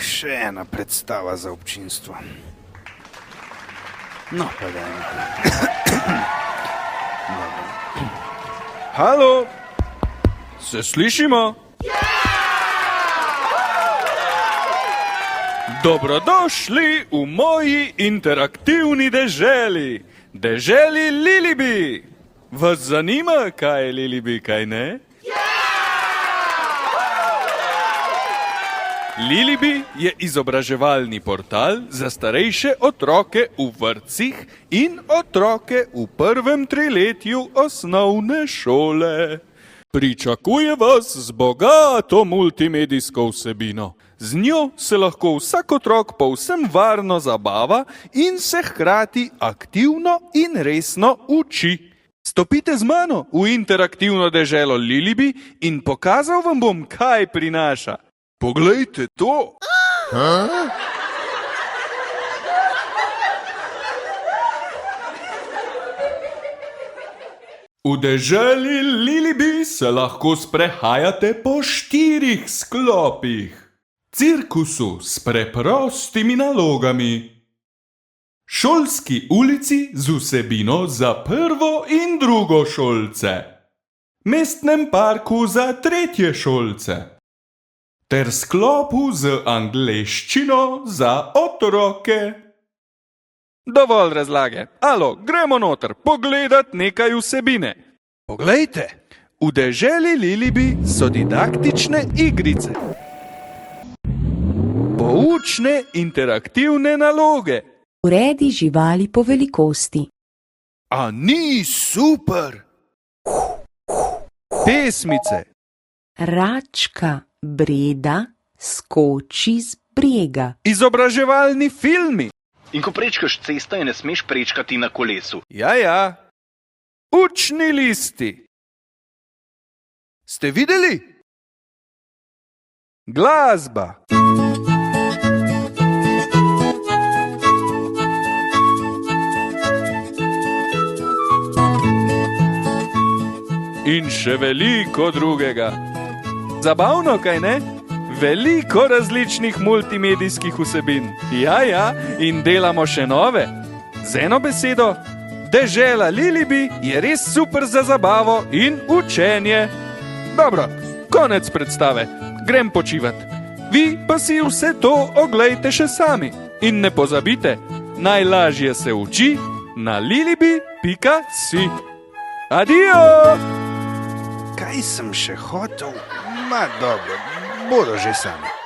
še ena predstava za občinstvo. No, pa dajmo. Halo, se slišimo? Dobrodošli v moji interaktivni deželi, deželi Lilibi. Vas zanima, kaj je Lilibi, kaj ne? Lilibi je izobraževalni portal za starejše otroke v vrtcih in otroke v prvem triletju osnovne šole. Pričakuje vas z bogato multimedijsko vsebino. Z njo se lahko vsak otrok povsem varno zabava in se hkrati aktivno in resno uči. Stopite z mano v interaktivno deželo Lilibi in pokazal vam bom, kaj prinaša. Poglejte to! V deželi Lilibi se lahko sprehajate po 4 sklopih. Cirkusu s preprostimi nalogami. Šolski ulici z vsebino za prvo in drugo šolce. Mestnem parku za tretje šolce. Ter sklopu z angleščino za otroke. Dovolj razlage. Alo, gremo noter pogledat nekaj vsebine. Poglejte, v deželi Lilibi so didaktične igrice. Poučne interaktivne naloge. Uredi živali po velikosti. A ni super? Pesmice. Račka Breda skoči z brega. Izobraževalni filmi. In ko prečkaš cesto, je ne smeš prečkati na kolesu. Ja. Učni listi. Ste videli? Glasba. In še veliko drugega. Zabavno, kaj ne? Veliko različnih multimedijskih vsebin. Ja, in delamo še nove. Z eno besedo, dežela Lilibi je res super za zabavo in učenje. Dobro, konec predstave. Grem počivat. Vi pa si vse to oglejte še sami. In ne pozabite, najlažje se uči na lilibi.si. Adijo! Kaj sem še hotel? Ma dobro, bodo že sami.